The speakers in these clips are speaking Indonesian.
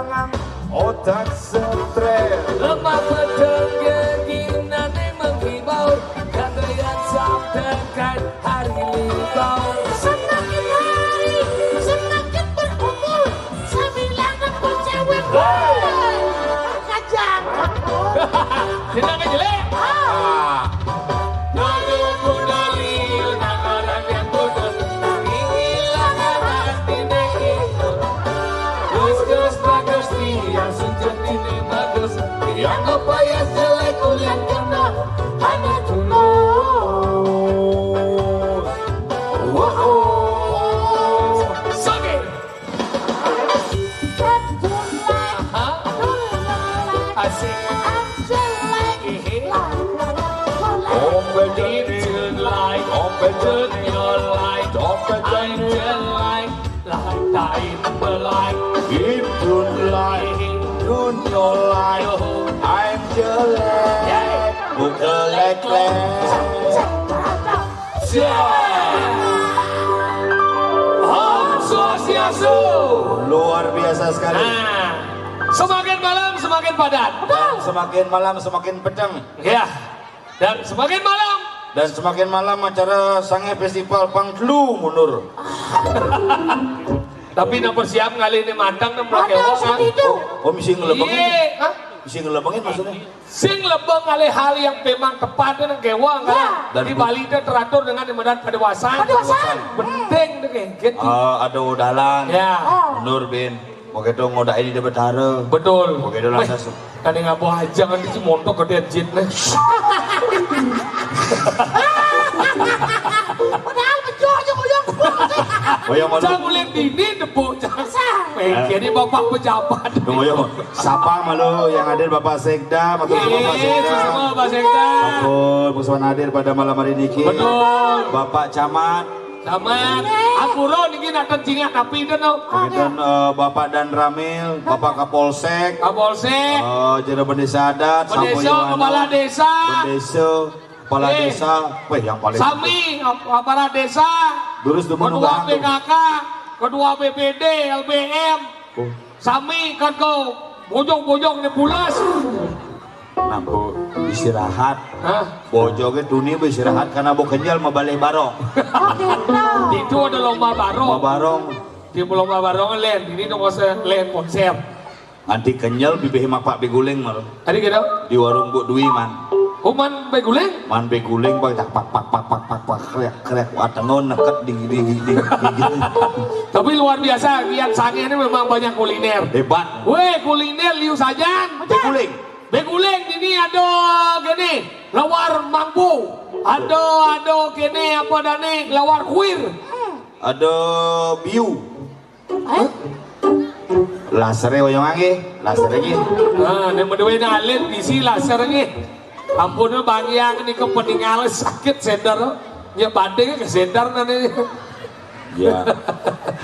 kehilangan otak stres. Lemah kedengkinan menghibau, kata yang sampaikan hari libau. Semakin hari, semakin berumur, saya bilang aku cewek. Kajang. Tidak jelek. Jodoh budali, nak orang yang bodoh, kehilangan hati itu. Gus bagus dia sujud ini bagus, yang apa yang jelek kuliah kena hanya tulus. Wow, sakit. Asik. Turn your light, I'm just like light. Turn your light, I'm jelek, bukan lek-lek. Om Swastiastu. Luar biasa sekali. Nah, semakin malam semakin padat. Dan semakin malam semakin pedang. Ya, dan semakin malam. Dan semakin malam acara Sange Festival Pangklu mundur. Tapi nak bersiap kali ini matang dan melakewang kan. Oh misi ngelebengin? Iya. Misi ngelebengin maksudnya? Sing lebeng kali hal yang memang tepat dan kewang kan. Dan Di Bali itu teratur dengan ibadat kedewasan. Penting deh gitu. Ada udalan. Ya. Mundur bin. Oke dong ngoda ini dia betara. Betul. Oke dong langsung. Kan yang ngapa aja kan di montok gede jit nih. Padahal bejo aja koyong. Boyong malu. Jangan boleh dini depuk jangan. Ini bapak pejabat. Boyong. Sapa malu yang hadir Bapak Sekda, Bapak Sekda. Semua Bapak Sekda. Ampun, Puswan hadir pada malam hari ini. Betul. Bapak Camat. Sama Apuro niki nak tencingan tapi itu no. Kemudian Bapak Dan Ramil, Bapak Kapolsek. Kapolsek. Jero Pendesa Adat, Pendesa, Kepala Desa. Pendesa, Kepala Desa. Weh yang paling. Sami, Kepala Desa. Durus demen Ketua PKK, Ketua BPD, LBM. Sami kan kau bojong-bojong di pulas. Nah, bu istirahat. Hah? Bojongnya dunia beristirahat karena bu kenyal mau balik barong. Itu ada lomba Mau barong. barong. Di lomba barong len, ini dong len konser. Anti kenyal bibih mak Pak Beguling malu. Tadi kita Di warung Bu Dwi man. Kuman beguleng. Man Beguling pak tak pak krek watengon neket di. Tapi luar biasa, kian sange ini memang banyak kuliner. Hebat. Weh, kuliner liu sajan. Beguling. Beguling ini ada gini, lawar mampu. Ada gini apa dane lawar kuir. Ada biu. Lasernya wayang lagi, laser lagi. Nah, yang berdua alir di sini laser lagi. Ampun bang yang ini kepeninggalan sakit sender. Ya banding ke sender nanti. Ya,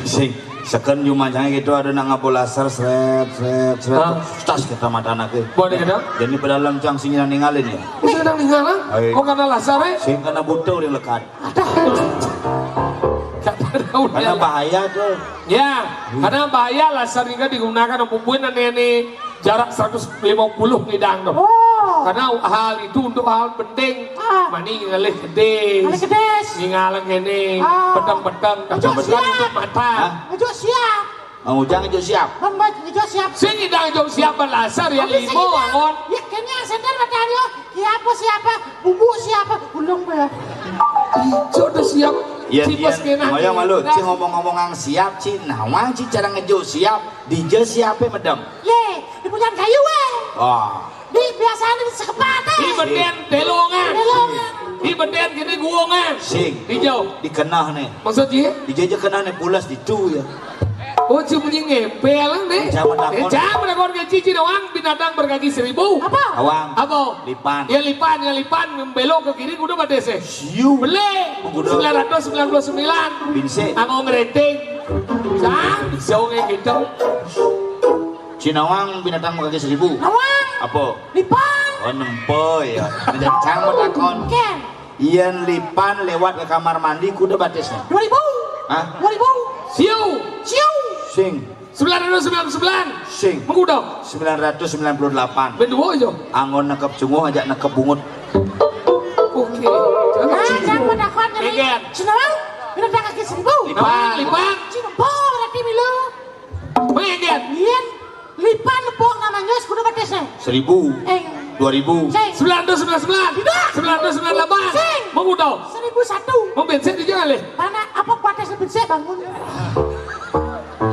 sing seken cuma jangan gitu ada nang ngapul laser seret, tas kita mata anaknya. Boleh kita? Jadi pedalam cang sing ninggalin ya. Masih sedang ninggalan? Kok karena laser ya? Sing karena butuh yang lekat. Karena bahaya tuh. Ya, karena bahaya laser ini digunakan untuk ini jarak 150 ngidang dong. Karena hal itu untuk hal penting. Mani ngalih gede. Ninggalan gini, pedang-pedang, pedang untuk mata. Ngejo siap. Mang Ujang itu siap. Bang Baj ngejo siap. Sing ngidang jauh siapa laser yang limo angon. Ya kayaknya sender matanya. Siapa? Bubu siapa? Ulung be. Sudah siap. Iya, iya. Malu, Ci ngomong-ngomong siap, Ci. Nawang Ci cara ngejo siap. Dije siapa medem? Ye, di punya kayu we. Wah. Di biasanya di sekepatan. Di benden delongan. Di benden gini guongan. Sing. Di jauh. Dikenah nih. Maksudnya? Dije kenah nih pulas dicu ya. Oh, cuma ngepel nih. Jangan menakon ke cici doang binatang berkaki 1000. Apa? Awang. Apa? Lipan. Ya lipan membelok ke kiri kudu pada sih. Siu. Beli 999. Binse. Aku ngeriting. Jangan jauh kayak gitu. Cinawang binatang berkaki 1000. Nawang. Apa? Lipan. Oh nempoy ya. Jadi cang takon. Ken. Ian lipan lewat ke kamar mandi kudu batisnya. 2000. Hah? 2000. Siu. Siu. Sing. 999. Sing. Mengudo. 998. Bendua aja. Angon nekep cunguh ajak nekep bungut. Oke. Jangan menakon ini. Egen. Senawang, minum kaki 1000. Lipan. Cinempo berarti milu. Mengen. Yen, lipan lepok namanya kudu betesnya. 1000. 2000. Sing. 999. Tidak. 998. Sing. Mengudo. 1001. Mau bensin di jangan leh. Mana apa kuatnya sebesar bangun?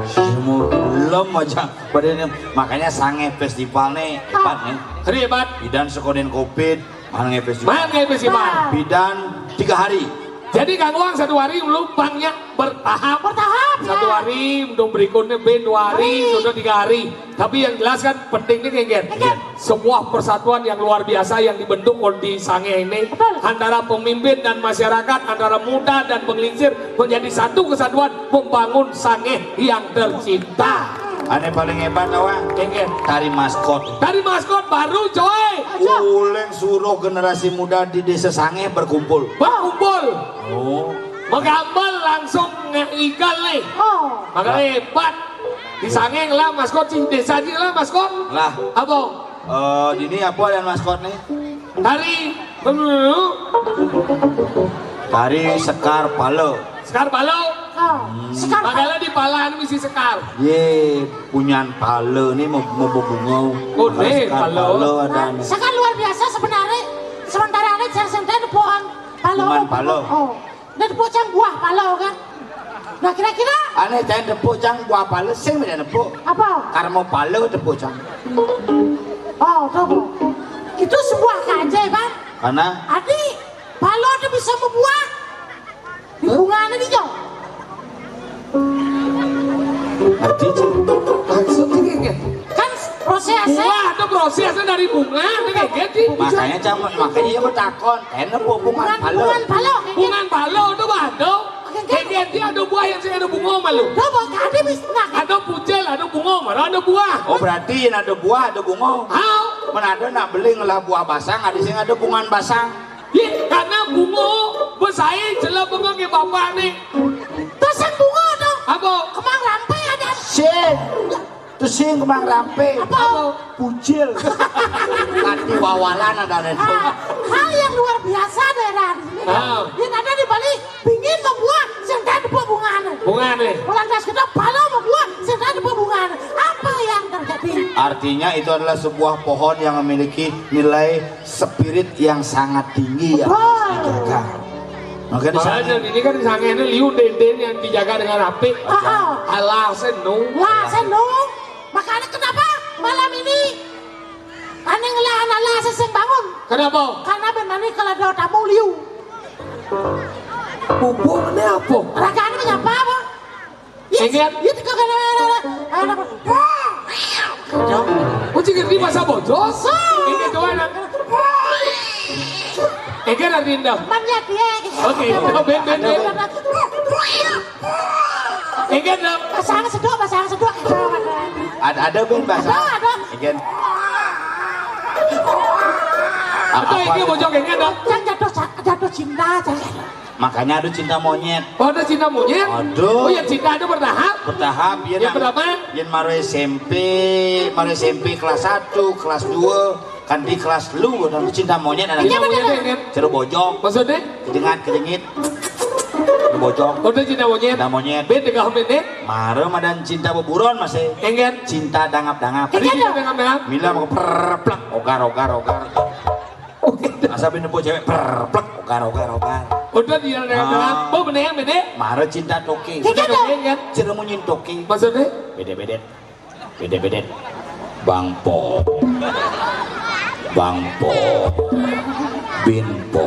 Semua belum aja badannya. Makanya sange festival nih hebat nih. Hebat. Bidan sekoden covid mana festival. Mana festival? Bidan 3 hari. Jadi Kang Wang 1 hari belum pangnya bertahap. Bertahap ya. 1 hari, belum berikutnya Ben 2 hari, sudah 3 hari. Tapi yang jelas kan pentingnya kayak Egen. sebuah persatuan yang luar biasa yang dibentuk di Sange ini Betul. antara pemimpin dan masyarakat, antara muda dan penglingsir menjadi satu kesatuan membangun Sange yang tercinta. Aneh paling hebat awak Egen. tari maskot. Dari maskot baru coy Uleng suruh generasi muda di desa Sange berkumpul. berkumpul, Oh, mengambil langsung ngeigal nih. Oh. Maka hebat di Sange lah maskot di desa sih lah maskot. lah. Apa? Ini apa yang maskot nih? Tari Tari Sekar Palo. Sekar Balo. Oh. Sekarang Makanya di Palaan misi Sekar. Ye, punyan Palo nih mau bunga. Oh, nih, Sekar Palo. Palo ada nih. sekarang luar biasa sebenarnya. Sementara ini jangan depokan palo. Cuman palo. Oh. Dan depok cang buah palo kan. Nah kira-kira Aneh jangan tepuk cang buah Palo sing tidak tepuk. apa? Karmo Palo tepuk cang. Oh, tuh. Itu sebuah keajaiban. Karena Adi, palo itu bisa membuah di bunganya di jauh. arti Langsung sih Kan prosesnya. Wah, itu prosesnya dari bunga kayak gitu. makanya ya bertakon. Enak bunga Palo. Bungan palo. Bunga Balo itu bado. Kayak gitu ada buah yang saya ada bunga malu. Tuh, Adi bisa nak. Ada pucel, ada bunga, malah ada buah. Oh berarti yang ada buah ada bunga. How? Mana ada nak beli ngelah buah basang, ada sing ada bungan basang. Ya, karena bunga bersaing jelas bunga ke bapak nih. Terus yang bunga tuh. Apa? Kemang rampai ada. Sing, tuh sing kemang rampe. Apa? Pucil. Nanti wawalan ada itu. Hal yang luar biasa daerah ini. Ah. Yang ada di Bali, pingin membuat sedang depo bunganya. Bunga nih. Lantas kita palo membuat sedang depo bunganya. Apa yang terjadi? Artinya itu adalah sebuah pohon yang memiliki nilai spirit yang sangat tinggi yang harus dijaga. Makanya di sana Makanya ini kan sangennya liu denden yang dijaga dengan rapi. Alah senung. Wah, senung. Makanya kenapa malam ini aneh ngelahan Allah seseng bangun? Kenapa? Karena benar nih kalau ada tamu liu. Bubuk ini apa? Ragaan ini apa apa? Ingat? Itu kagak ada. Kucing ini masa bojos? Ini doang. Ingat nanti indah. Mannya dia. Oke, ben. Ingat dong. Pasang sedok. ada ben bahasa. Ada. Igen. Atau ini bojok ingat dong. Yang jatuh cinta. Makanya ada cinta monyet. Oh, ada cinta monyet? Aduh. Oh, yang cinta itu bertahap? Bertahap ya. Yang berapa? Yang maru SMP kelas 1, kelas 2, kan di kelas lu dan cinta monyet anak Cinta itu. monyet ingat? Ceru bojok, Maksudnya? kejengit. Bojok. Oh, ada cinta monyet? Cinta monyet. Ben, 3 menit. Maru madan cinta beburon masih. Ingat? Cinta dangap-dangap. Tadi cinta dengan Mila mau perplak, ogar. Asa bener cewek perplak, ogar. Udah dia dengan oh bener beda. Maru cinta toki. Cinta dong kan? Ceru munyin toki. Maksudnya? Beda-beda. Bangpo. Binpo.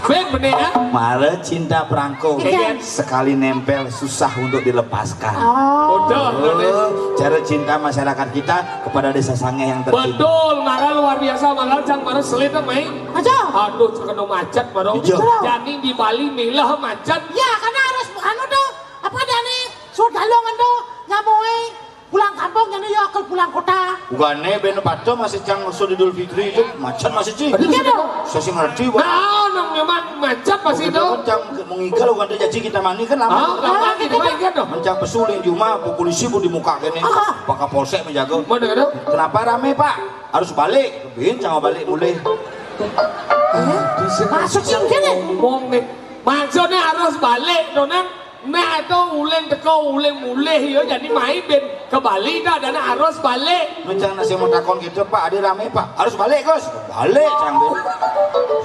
Ben bener ya? Maru cinta perangko. Iya. Sekali nempel susah untuk dilepaskan. Oh. Udah. Cara cinta masyarakat kita kepada desa Sange yang tercinta. Betul, marah luar biasa, marah jang marah selita main. Aja. Aduh, kena macet marah. Iya. Jadi di Bali milah macet. Ya, karena harus tuh. Apa dia nih? Sudalongan tuh. Nyamoy. Pulang kampung jadi ya ke pulang kota. Bukannya ben pato masih cang Idul Fitri itu macet masih sih. Iya dong. Saya sih ngerti, Bang. Naon memang macet pas itu. Mencang mengigal kan janji kita mani kan lama. Lama kita ingat dong. Mencang pesuling di rumah polisi bu di muka kene. Pak Kapolsek menjaga. Mana kan? Kenapa rame Pak? Harus balik. Bin jangan balik mulai. Masuk singkir nih. Ngomong nih. Maksudnya harus balik donang. Nah itu uleng teko uleng mulai ya jadi main ben ke Bali dah dan harus balik. Mencang nasi mau takon gitu Pak, ada rame Pak. Harus balik Gus. Balik cang.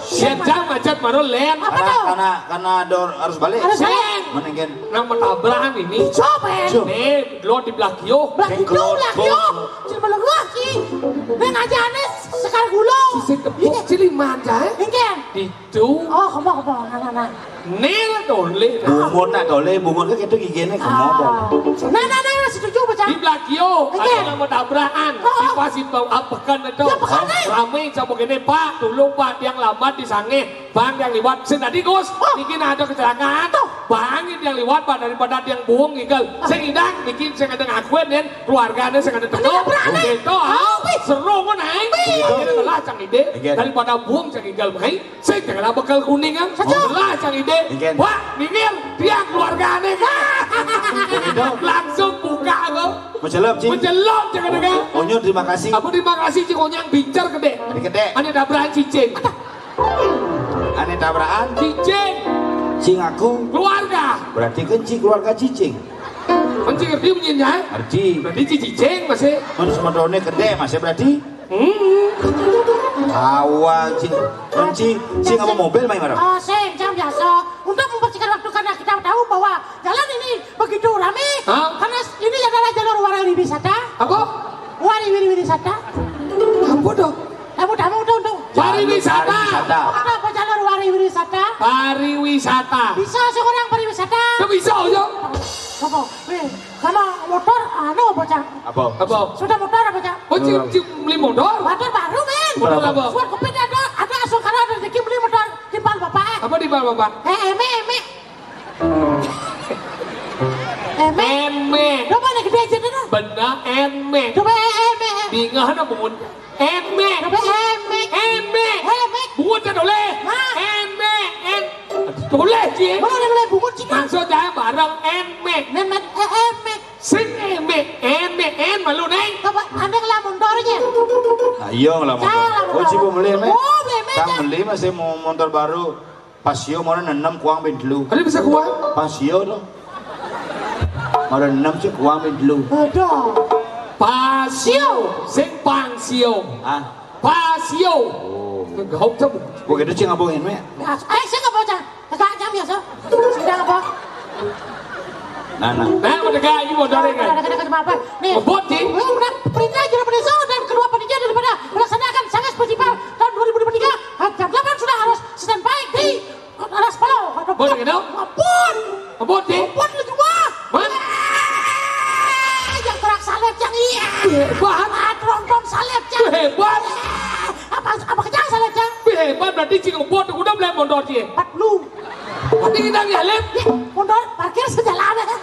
Siapa macet baru len. Karena harus balik. Seng. Menengken. Nama tabrakan ini. Coba. Nih lo di belakio. Belakio. Cuma lu lagi. Neng aja aneh sekar gulung. Sisi tepuk cili manja. Ingin. Itu. Oh, kamu. Nah. Nih dole. Bungun nak dole, bungun kan itu giginya kamu. Nah, setuju baca. Di belakio ada nama tabrakan. Di pasti apakan itu. Ramai sama gini Pak. Dulu Pak yang lambat di sange. Bang yang lewat. Tadi Gus. Bikin ada kecelakaan. Bang yang lewat Pak daripada yang buang gigal. Saya ngidang. Bikin saya ada ngakuin dan keluarganya saya ada tengok. Gitu. Seru kan naik. Ini adalah cang ide. Daripada buang cang gigal main. Saya jangan bakal kuningan. Adalah cang ide. Wah, minggir. Dia keluarganya kan. Langsung buka aku. Mencelop cing. Mencelop jangan dengar. Onyo terima kasih. Aku terima kasih cing onyang bincar gede. Gede. Ane tabrakan cicing. Aneh tabrakan. Cicing. Cing aku. Keluarga. Berarti kencing keluarga cicing. Kencing ngerti bunyinya? Arti. Berarti cicing masih. Menurut semedone gede masih berarti. Awal cing. Cing apa mobil main marah? Oh, sing, jam biasa. Untuk mempersingkat waktu karena kita tahu bahwa jalan ini begitu ramai. Karena ini adalah jalur wariwisata. Apa? Wariwisata. Apa dong? Kamu untuk Pariwisata. apa jalur wariwisata? Pariwisata. Bisa seorang pariwisata. Tidak bisa aja. Apa? Sama motor, bocah. Apa? Sudah motor apa bocah? Oh, cing beli motor? Motor baru men. Motor apa? Suat kopet ada asuh karena ada rezeki beli motor di pal bapak. Apa di bawah bapak? Eme. Coba nih gede aja deh. Benar eme. Coba eme. Bingah na bungun. Eme. Coba eme. Bungun kan oleh. Eme. Oleh sih. Boleh bungut sih kan. Maksudnya barang eme. Nenek eme. Sing eme malu neng. Coba anda ngelah motornya. Ayo lah motor. Oh cipu beli me. Oh beli me. Sang beli masih mau motor baru. Pasio mau 6 kuang ben dulu. Ada bisa kuat? Pasio tuh. Mau 6 sih kuang ben dulu. Aduh. Pasio. Sing pangsio. Ah. Pasio. Gak tahu. Begitu cing ngabungin me. Saya nggak bocah. Agak jam biasa. Sedang apa? Nah, mereka ini motornya kan? Ada apa? Nih. Ngebut sih. Udah perintah Juru Pendesa dan kedua panitia daripada melaksanakan Sangas Festival tahun 2023 jam 8 sudah harus standby di atas Palau. Boleh gitu? Ampun. Ngebut sih. Ampun lu juga. Mana? Yang terak salep yang iya. Hebat. Tronton salep yang. Hebat. Apa kejang salep yang? Hebat berarti cing ngebut udah beli motor sih. 40. Berarti kita nyalip. Motor parkir sejalan ya.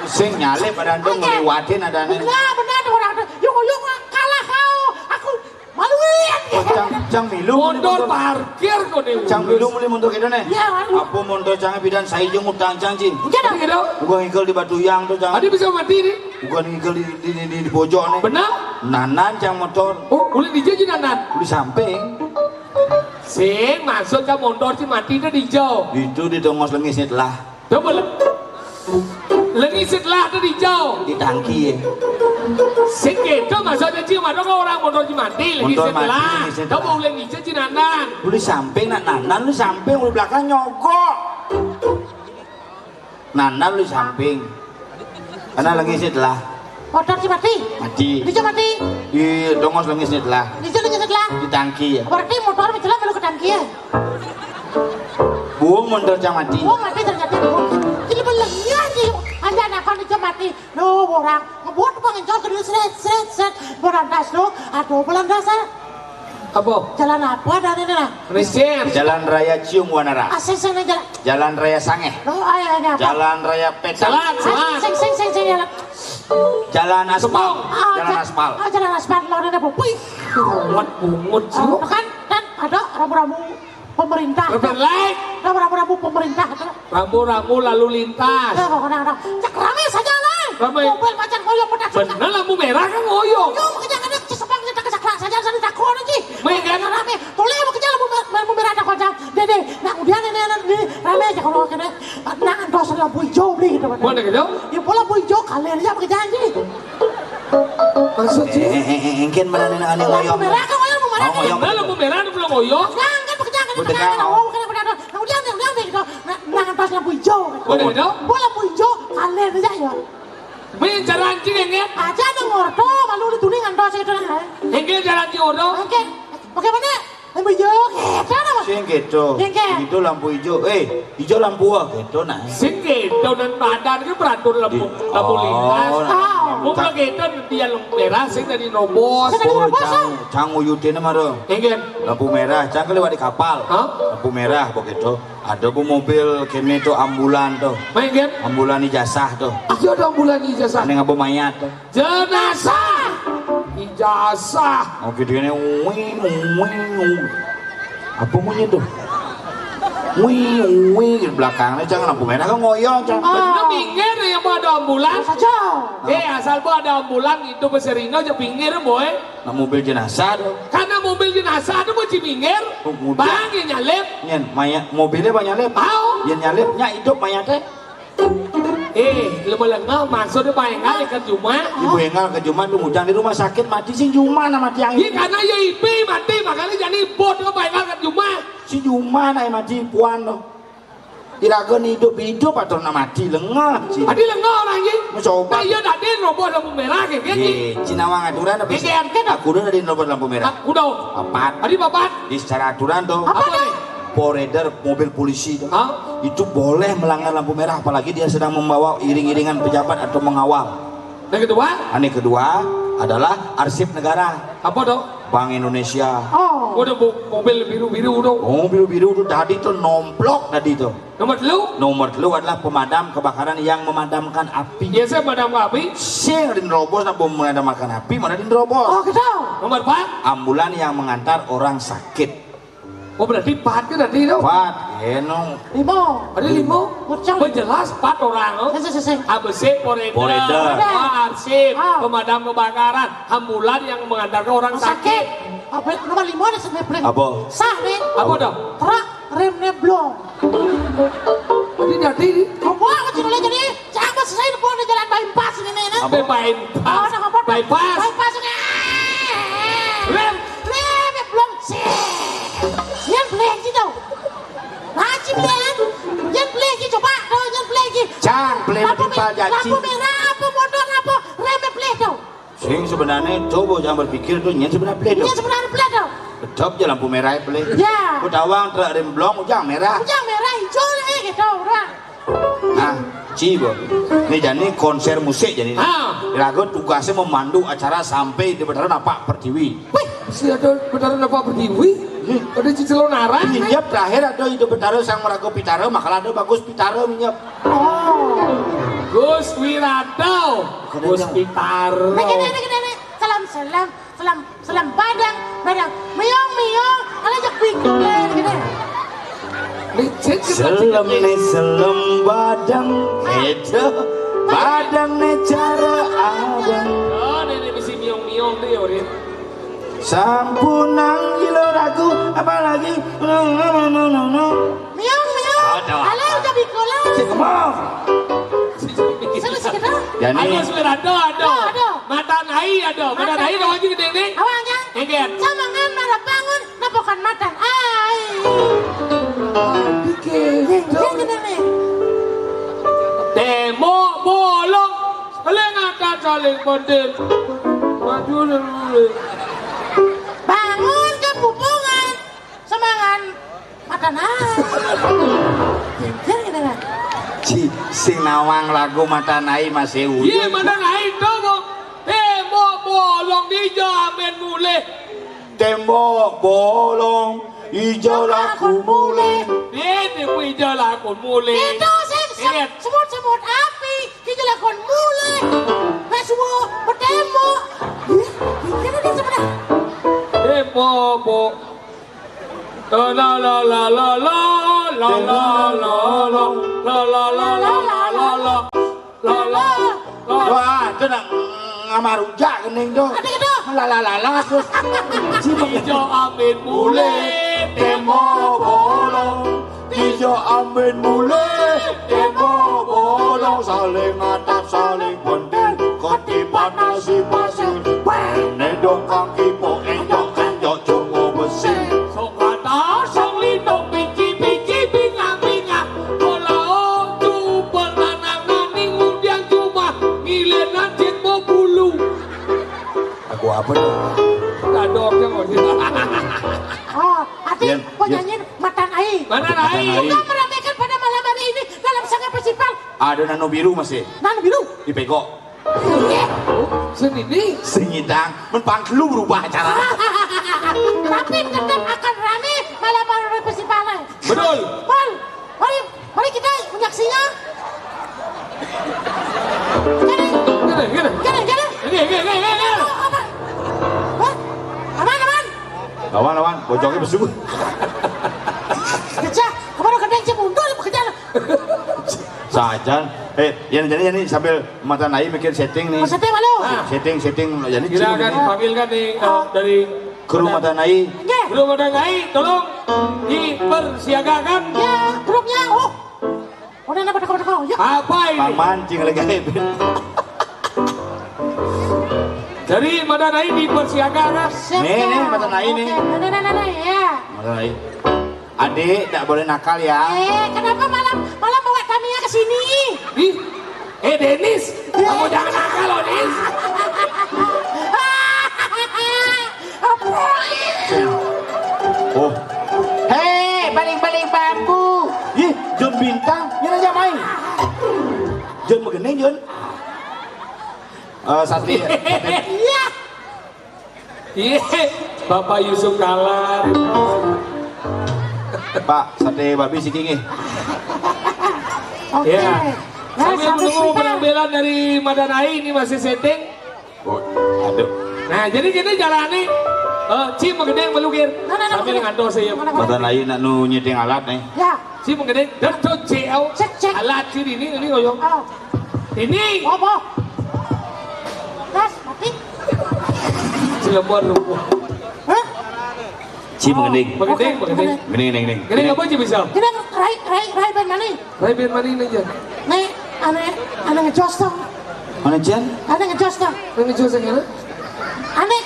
Sing nyalip ada ndong ngeliwatin ada nih. Benar orang yung kalah kau. Aku maluin. Cang milu. Motor parkir kok nih. Cang milu mulai motor kita nih. Iya. Apa motor cang bidan saya jeung utang cang cing. Jangan. Gitu. Gua ngigel di Batuyang tuh cang. Adi bisa mati nih. Gua ngigel di pojok nih. Benar? Nanan cang motor. Oh, boleh dijajin nanan. Di samping. Sing maksud ka motor sih mati itu dijauh. Itu di tongos lengisnya telah. Coba lagi setelah itu dijauh. Di tangki ya. Sing gitu maksudnya sih ada orang motor sih mati lagi Motor setelah. mati, lagi setelah. Coba boleh dijajin nanan. Lu di samping nanan lu samping lu di belakang nyogok. Nanan lu di samping. Karena lengisnya telah. Motor si mati. Mati. Dia mati. Di tongos lengisnya telah. Dia setelah. Di tangki ya. Berarti motor mencelah melu ke tangki ya. Buang motor cang mati. Oh mati ternyata. Jadi belengnya sih. Anda akan dia mati. Lo orang ngebuat pengencor ke dulu seret. Berantas lo. Aduh belandas Apa? jalan apa dari ini lah? Reser. Jalan Raya Cium Wanara. Asing sana jalan. Jalan Raya Sangeh. Lo ayahnya apa? Jalan Raya Petak. Salah. Sing jalan. Jalan aspal. Jalan aspal. Oh jalan aspal lo ada apa? Wih. Kuat bungut sih. Kan ada ramu-ramu pemerintah. Berlek. Rambu-rambu pemerintah. Rambu-rambu lalu lintas. Cek rame saja lah. Ramai. Mobil macam koyok pedas. Benar lampu merah kan ngoyong. Yo bekerja kan cisepang kita kesak saja sana takon aja. Mereka Rame. Toleh bekerja lampu merah tak kocak. Dede, nah kemudian ini rame aja kalau kena nah andos lampu hijau beli gitu. Mana gitu? Ya bola lampu hijau kalian aja bekerja aja. Maksudnya? Engken mana nih ane Lampu ngoyong. merah kan lampu merah. Benar lampu merah itu belum ngoyong. Jangan bekerja kan oh kena kemudian gitu. Nah andos lampu hijau. Mana gitu? Bola lampu hijau kalian aja ya. Main jalan cing engel. Aja ada ngorto malu dituning andos itu nah. Engel jalan cing odo. Oke. Bagaimana? Lampu hijau kita nama. Sing gitu. Itu lampu hijau. Hijau lampu gitu nah. Sing gitu dan badan kan beratur lampu lintas. Mungkin gitu dia lampu merah sing dari nobos. Cang uyutin mah dong. Engel. Lampu merah, cang lewat di kapal. Lampu merah begitu. Ada bu mobil kene tuh ambulan tuh. Main engel. Ambulan ijazah tuh. Iya ada ambulan ijazah. Ane ngabu mayat tuh. Jenazah. Ijazah. Oh gitu ini apa bunyi tuh? Wih, di belakangnya jangan lampu merah kan ngoyong cang. Bener pinggir yang ada ambulan. Saja. Asal ada ambulan itu beserino aja pinggir boy. Nah mobil jenazah tuh. Karena mobil jenazah itu mau pinggir. Bang yang nyalip. Nyen, mayat mobilnya banyak nyalip. Tahu? Yang nyalipnya hidup mayatnya. Lebih lengah maksudnya bayang kali ke Juma. Ibu Engal ke Juma tuh ngujang di rumah sakit mati si Juma nama tiang Iya karena ya ipi mati makanya jadi bot ke bayang ke Juma. Si Juma naik mati puan loh. Iragon hidup atau nama mati lengah. Adi lengah orang ini. Mencoba. Iya tadi robot lampu merah kayak gini. Cinawang aturan apa sih? Aku udah dari robot lampu merah. Udah. Papat. Adi papat. Di secara aturan tuh. Apa nih? Poredar mobil polisi tuh. Itu boleh melanggar lampu merah apalagi dia sedang membawa iring-iringan pejabat atau mengawal. Yang kedua? Yang kedua adalah arsip negara. Apa dong? Bank Indonesia. Udah mobil biru-biru udah. Oh biru-biru tuh tadi tuh nomplok tadi tuh. Nomor telu adalah pemadam kebakaran yang memadamkan api. Iya saya pemadam api. Sing dinerobos nak memadamkan api mana dinerobos. Oh gitu. Nomor 4. Ambulan yang mengantar orang sakit. Oh berarti 4 kan tadi dong. 4 enong. 5. Ada 5. Jelas 4 orang loh. ABC Poredar. Arsip pemadam kebakaran. Ambulan yang mengantarkan orang sakit. Apa nomor 5 ada sebenarnya. Apa? Sah nih. Apa dong? Truk remnya blong. Jadi Apa macam mana jadi? Jangan selesai depan di jalan bypass ini nih. apa bypass? Bypass ini. Rem blong sih. Yang lagi tau. Haji belian. Yang lagi coba tau yang lagi. Cang play timpal jaci. Lampu merah apa motor apa rem play tau. Sing sebenarnya coba jangan berpikir tuh nyen sebenarnya play tuh. Yang sebenarnya play tau. Tetap aja lampu merah play. Ya. Kutawang truk rem blong ujang merah. Ujang merah hijau nih gitu orang. Nah, cibo. Ini jadi konser musik jadi. Ragu tugasnya memandu acara sampai di Betara Napak Pertiwi. Wih, si ada Betara Napak Pertiwi. Ada Cicelo Nara. Minjap terakhir ada itu Betara sang meragu Pitaro, makalah ada bagus Pitaro minjap. Gus Wirado. Gus Pitaro. Nek. Salam badang. Miong. Alajak bingung gini. Selem badang itu badang cara abang. Oh, nenek misi miong deh orang. Sampunang gilo ragu apalagi Miong. Ala udah bikola. Cekemong. Yani. Gus Wirado ada. Mata naik ada. Mata naik ada lagi gede nih. Awalnya. Engger. Sama kan malah bangun napokan matan. Demo bolong. Kalian akan saling berdil. Maju dulu. Bangun kepupungan. Semangat matan. Sing nawang lagu mata naik masih udah. Iya mata naik dong. Demo bolong dijamin mulai. Tembok bolong hijau laku mulai. Ini hijau laku mulai. Itu semut api hijau laku mulai. Semua berdemo. Ini sebenarnya. Demo La la la la la la la la la la la la la la la la la la. Wah, itu nak ngamarujak kening tuh. Ada gitu. Lalalala terus. Tijo amin mule Demo bolong, tiga amin mulai. Demo bolong, saling atap saling pentil. Ketipan nasi pasir, nedong kaki po endok endok cungo besi. Sok kata sok lindung pici pici binga binga. Kalau tu beranangan ningun yang cuma ngilenan cek mau bulu. Aku apa tuh? Kadoknya mau sih. Oh, hati Yan, mau yan. nyanyiin Matan Ai. Mana Matan naik? Ai. Juga meramaikan pada malam hari ini dalam sangat festival Ada nano biru masih Nan Biru. di peko. Seni nih. Singidang, menpangkelu berubah acara. Tapi tetap akan rame malam hari festival. Betul. Mari kita menyaksinya. Gini, Gini. gini. Apa? Hah? Aman. Lawan, bojongnya besuh. Gejah, kemana kedeng sih mundur bekerja. Sajan, yang jadi ini sambil mata naik mikir setting nih. Maksudnya malu. Setting, jadi Kita akan panggilkan nih dari kru mata naik. Nggih. Belum ada naik, tolong dipersiagakan. Ya, grupnya. Oh. Udah dapat kau. Ya. Apa ini? Paman cing lagi hebin. Dari mana naik dipersiagakan? Nih, mata naik nih. Nah, ya. Mata naik. Adik, tak boleh nakal ya. Kenapa malam bawa Tamiya ke sini? Ih, Denis, kamu jangan nakal loh, Denis. Oh. Hei, baling-baling bambu. Ih, John Bintang, ini aja main. John begini, John. Sate. Iya. Iya, Bapak Yusuf kalah. Pak, sate babi si King. Oke. Ya. Sambil menunggu penampilan dari Madanai ini masih setting. Oh, aduh. Nah, jadi gini jalani. Ci menggedeng melukir. Sambil ngantor saya. Mata naik nak nu nyedeng alat nih. Ya. Ci menggedeng dan tuh CL. Cek. Alat ci ini koyong. Oh. Ini Apa? Gas, mati. Cilegon lumpuh. Hah? Ci mengending. Menggedeng. Gini. Gini apa Ci bisa? Kita rai ben mana? Rai biar mana ini aja. Nih, ane ngejos dong. Mana Jan? Ane ngejos dong. Ini jual segala. Ane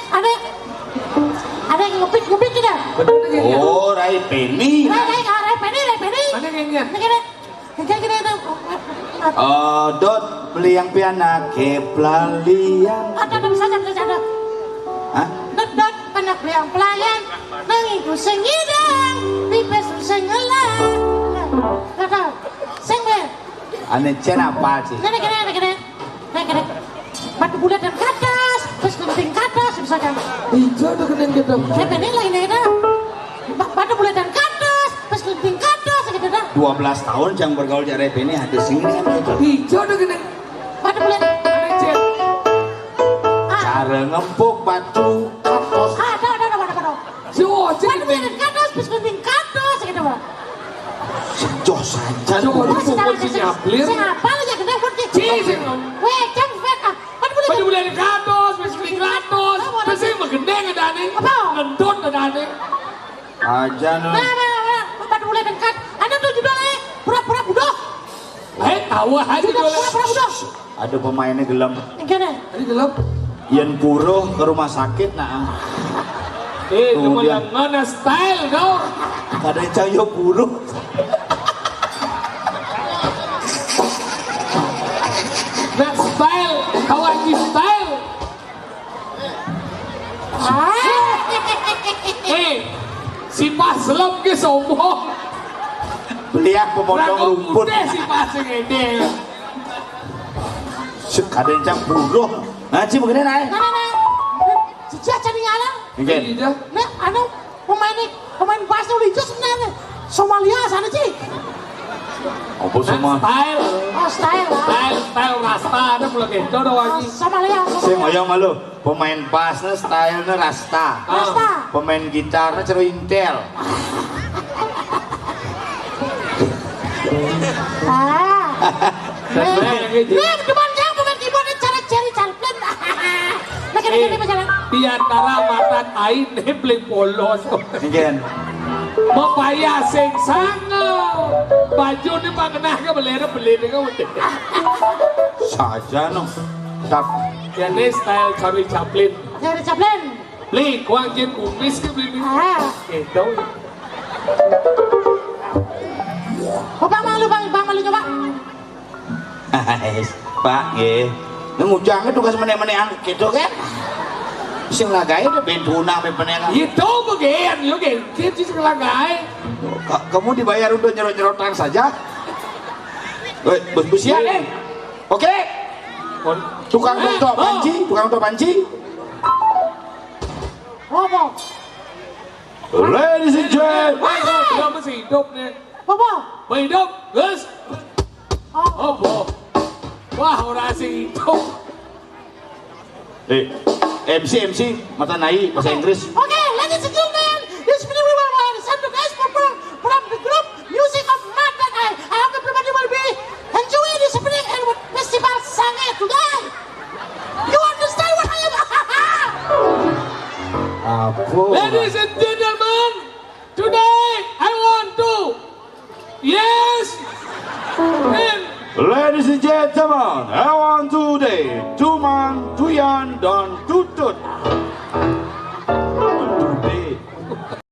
ngepit kita. Betul nih ya. Oh, Rai Penny. Rai peni. Mana kayaknya? Ini kita itu. Dot beli yang piana ke pelalian. Ada bisa ada. Hah? Dot penak yang pelayan. Nang itu sengidang, tipes sengelang. Kata, sengbe. Ane Jan apa sih? Kene. Batu bulat dan katas, terus genting katas bisa kan? Hijau udah kena gitu. Ini lagi nih batu bulat dan katas, terus genting katas gitu dah. 12 tahun yang bergaul di Rai Penny ada sini kan itu. Hijau udah kena. Batu bulat. Mana Cek? Cara ngempuk batu katos. Ada. Jo, Batu Cek bulat dan katas, terus genting katas gitu dah. Sejauh saja. Jo, itu posisinya clear. Saya apa aja gede kunci. Cik. Weh, jam vet ah. Baju bulan katos, meski katos. Pasti menggedeng ada nih. Ngendut ada nih. Aja nu. Nah, batu bulat dan katas. Ada tuh juga pura-pura budak. Tahu aja Pura-pura jualan. budak. Ada pemainnya gelem. Gini. Tadi gelap. Yen Puro ke rumah sakit nah. Kemudian mana style kau? Kadang cahyo Puro. Nah style, kawan style. Si Paslem ke sombong. Beliak pemotong rumput. Udah si Paseng ini. Kadang cang Puro. Nah, Ci begini naik. Nah. Sejak cari ngalang. Mungkin. Iya. Nah, pemain bass udah hijau sebenarnya. Somalia sana sih. Apa semua? Style. Oh, style lah. Style rasta ada pula gitu doang lagi. Somalia. Saya ngoyong malu. Pemain bassnya stylenya rasta. Rasta. Pemain gitarnya cero intel. Lem depan yang bukan keyboard cara Cherry Chaplin. Lagi masalah. Di antara matan ain beli polos. Again. Mapaya sing sangat. Baju ni pangenah ka beli ka udah. Saja no. Tap. Jadi style Charlie Chaplin. Cherry Chaplin. Beli kuang jen kumis ke beli. Itu. Bang malu coba. Pak nggih. Ngujang tugas meneh-menehan gitu kan. Sing lagae udah bentuna me penengan. Itu bagian yo ge kita sing lagay. Kamu dibayar untuk nyerot-nyerotan saja. Bos ya nih. Oke. Tukang untuk panci. Apa? Ladies and gentlemen. Dia masih hidup nih. Apa? Hidup, guys. Oh, wah orang asing hidup. MC mata naik bahasa Inggris. Okay, ladies and gentlemen, this is the guys from the group Music of Mad and I hope everybody will be enjoying this spring and festival Sange today. You understand what I am? Ladies and gentlemen, today I want to, yes, and Ladies and gentlemen, I want today Tuman, Tuyan, dan Tutut.